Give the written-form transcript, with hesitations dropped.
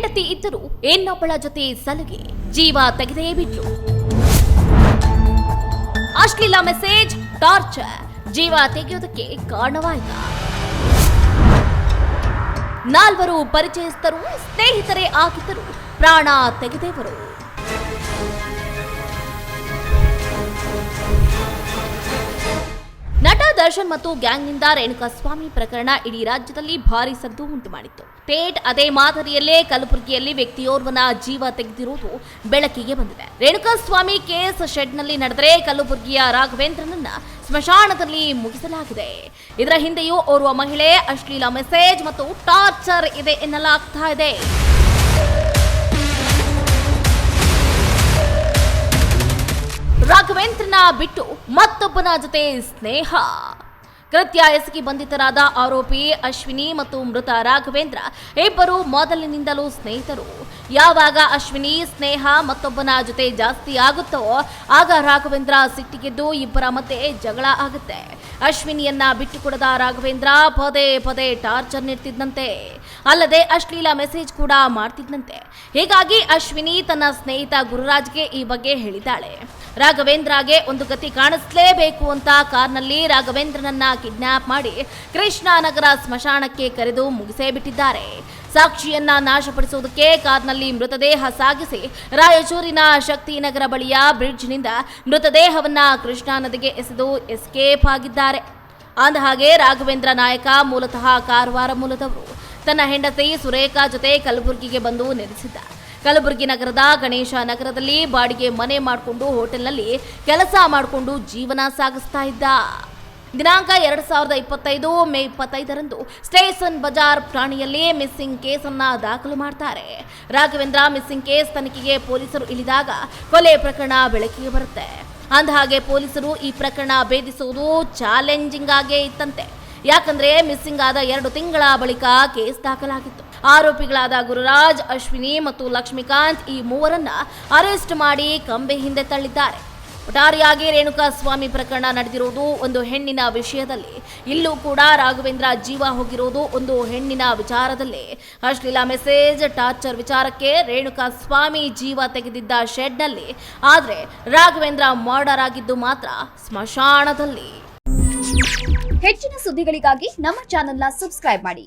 ಹೆಂಡತಿ ಇದ್ದರೂ ಇನ್ನೊಬ್ಬಳ ಜೊತೆ ಸಲಗಿ ಜೀವ ತೆಗೆದೇ ಬಿಟ್ರು. ಅಶ್ಲೀಲ ಮೆಸೇಜ್, ಟಾರ್ಚರ್, ಜೀವ ತೆಗೆಯೋದಕ್ಕೆ ಕಾರಣವಾಯಿತು. 4 ಪರಿಚಯಸ್ಥರು ಸ್ನೇಹಿತರೇ ಆಗಿದ್ದರು, ಪ್ರಾಣ ತೆಗೆದವರು. ನಟ ದರ್ಶನ್ ಮತ್ತು ಗ್ಯಾಂಗ್ನಿಂದ ರೇಣುಕಾಸ್ವಾಮಿ ಪ್ರಕರಣ ಇಡೀ ರಾಜ್ಯದಲ್ಲಿ ಭಾರೀ ಸದ್ದು ಉಂಟು ಮಾಡಿತ್ತು. ಟೇಟ್ ಅದೇ ಮಾದರಿಯಲ್ಲೇ ಕಲಬುರಗಿಯಲ್ಲಿ ವ್ಯಕ್ತಿಯೋರ್ವನ ಜೀವ ತೆಗೆದಿರುವುದು ಬೆಳಕಿಗೆ ಬಂದಿದೆ. ರೇಣುಕಾಸ್ವಾಮಿ ಕೇಸ್ ಶೆಡ್ನಲ್ಲಿ ನಡೆದರೆ ಕಲಬುರಗಿಯ ರಾಘವೇಂದ್ರನನ್ನ ಸ್ಮಶಾನದಲ್ಲಿ ಮುಗಿಸಲಾಗಿದೆ. ಇದರ ಹಿಂದೆಯೂ ಓರ್ವ ಮಹಿಳೆ ಅಶ್ಲೀಲ ಮೆಸೇಜ್ ಮತ್ತು ಟಾರ್ಚರ್ ಇದೆ ಎನ್ನಲಾಗ್ತಾ ಇದೆ. ರಾಘವೇಂದ್ರನ ಬಿಟ್ಟು ಮತ್ತೊಬ್ಬನ ಜೊತೆ ಸ್ನೇಹ. ಕೃತ್ಯ ಎಸಗಿ ಬಂಧಿತರಾದ ಆರೋಪಿ ಅಶ್ವಿನಿ ಮತ್ತು ಮೃತ ರಾಘವೇಂದ್ರ ಇಬ್ಬರು ಮೊದಲಿನಿಂದಲೂ ಸ್ನೇಹಿತರು. ಯಾವಾಗ ಅಶ್ವಿನಿ ಸ್ನೇಹ ಮತ್ತೊಬ್ಬನ ಜೊತೆ ಜಾಸ್ತಿ ಆಗುತ್ತೋ ಆಗ ರಾಘವೇಂದ್ರ ಸಿಟ್ಟಿಗೆದ್ದು ಇಬ್ಬರ ಮಧ್ಯೆ ಜಗಳ ಆಗುತ್ತೆ. ಅಶ್ವಿನಿಯನ್ನ ಬಿಟ್ಟುಕೊಡದ ರಾಘವೇಂದ್ರ ಪದೇ ಪದೇ ಟಾರ್ಚರ್ ನೀಡ್ತಿದ್ದಂತೆ, ಅಲ್ಲದೆ ಅಶ್ಲೀಲ ಮೆಸೇಜ್ ಕೂಡ ಮಾಡ್ತಿದ್ದಂತೆ. ಹೀಗಾಗಿ ಅಶ್ವಿನಿ ತನ್ನ ಸ್ನೇಹಿತ ಗುರುರಾಜ್ಗೆ ಈ ಬಗ್ಗೆ ಹೇಳಿದ್ದಾಳೆ. ರಾಘವೇಂದ್ರಗೆ ಒಂದು ಗತಿ ಕಾಣಿಸಲೇಬೇಕು ಅಂತ ಕಾರ್ನಲ್ಲಿ ರಾಘವೇಂದ್ರನನ್ನ ಕಿಡ್ನಾಪ್ ಮಾಡಿ ಕೃಷ್ಣನಗರ ಸ್ಮಶಾನಕ್ಕೆ ಕರೆದು ಮುಗಿಸೇ ಬಿಟ್ಟಿದ್ದಾರೆ. ಸಾಕ್ಷಿಯನ್ನ ನಾಶಪಡಿಸುವುದಕ್ಕೆ ಕಾರ್ನಲ್ಲಿ ಮೃತದೇಹ ಸಾಗಿಸಿ ರಾಯಚೂರಿನ ಶಕ್ತಿನಗರ ಬಳಿಯ ಬ್ರಿಡ್ಜ್ನಿಂದ ಮೃತದೇಹವನ್ನ ಕೃಷ್ಣಾ ನದಿಗೆ ಎಸೆದು ಎಸ್ಕೇಪ್ ಆಗಿದ್ದಾರೆ. ಅಂದಹಾಗೆ ರಾಘವೇಂದ್ರ ನಾಯಕ ಮೂಲತಃ ಕಾರವಾರ ಮೂಲದವರು. ತನ್ನ ಹೆಂಡತಿ ಸುರೇಖಾ ಜೊತೆ ಕಲಬುರಗಿಗೆ ಬಂದು ನೆಲೆಸಿದ್ದ. ಕಲಬುರಗಿ ನಗರದ ಗಣೇಶ ನಗರದಲ್ಲಿ ಬಾಡಿಗೆ ಮನೆ ಮಾಡಿಕೊಂಡು ಹೋಟೆಲ್ನಲ್ಲಿ ಕೆಲಸ ಮಾಡಿಕೊಂಡು ಜೀವನ ಸಾಗಿಸ್ತಾ ಇದ್ದ. ದಿನಾಂಕ 2025 ಮೇ 25ರಂದು ಸ್ಟೇಷನ್ ಬಜಾರ್ ಠಾಣೆಯಲ್ಲಿ ಮಿಸ್ಸಿಂಗ್ ಕೇಸನ್ನ ದಾಖಲು ಮಾಡ್ತಾರೆ. ರಾಘವೇಂದ್ರ ಮಿಸ್ಸಿಂಗ್ ಕೇಸ್ ತನಿಖೆಗೆ ಪೊಲೀಸರು ಇಳಿದಾಗ ಕೊಲೆ ಪ್ರಕರಣ ಬೆಳಕಿಗೆ ಬರುತ್ತೆ. ಅಂದಹಾಗೆ ಪೊಲೀಸರು ಈ ಪ್ರಕರಣ ಭೇದಿಸುವುದು ಚಾಲೆಂಜಿಂಗ್ ಆಗೇ ಇತ್ತಂತೆ. ಯಾಕಂದ್ರೆ ಮಿಸ್ಸಿಂಗ್ ಆದ 2 ತಿಂಗಳ ಬಳಿಕ ಕೇಸ್ ದಾಖಲಾಗಿತ್ತು. ಆರೋಪಿಗಳಾದ ಗುರುರಾಜ್, ಅಶ್ವಿನಿ ಮತ್ತು ಲಕ್ಷ್ಮೀಕಾಂತ್ ಈ ಮೂವರನ್ನ ಅರೆಸ್ಟ್ ಮಾಡಿ ಕಂಬೆ ಹಿಂದೆ ತಳ್ಳಿದ್ದಾರೆ. ಒಟ್ಟಾರೆಯಾಗಿ ರೇಣುಕಾಸ್ವಾಮಿ ಪ್ರಕರಣ ನಡೆದಿರುವುದು ಒಂದು ಹೆಣ್ಣಿನ ವಿಷಯದಲ್ಲಿ, ಇಲ್ಲೂ ಕೂಡ ರಾಘವೇಂದ್ರ ಜೀವ ಹೋಗಿರುವುದು ಒಂದು ಹೆಣ್ಣಿನ ವಿಚಾರದಲ್ಲಿ. ಅಶ್ಲೀಲ ಮೆಸೇಜ್, ಟಾರ್ಚರ್ ವಿಚಾರಕ್ಕೆ ರೇಣುಕಾಸ್ವಾಮಿ ಜೀವ ತೆಗೆದಿದ್ದ ಶೆಡ್ನಲ್ಲಿ, ಆದ್ರೆ ರಾಘವೇಂದ್ರ ಮರ್ಡರ್ ಆಗಿದ್ದು ಮಾತ್ರ ಸ್ಮಶಾನದಲ್ಲಿ. ಹೆಚ್ಚಿನ ಸುದ್ದಿಗಳಿಗಾಗಿ ನಮ್ಮ ಚಾನೆಲ್ನ ಸಬ್ಸ್ಕ್ರೈಬ್ ಮಾಡಿ.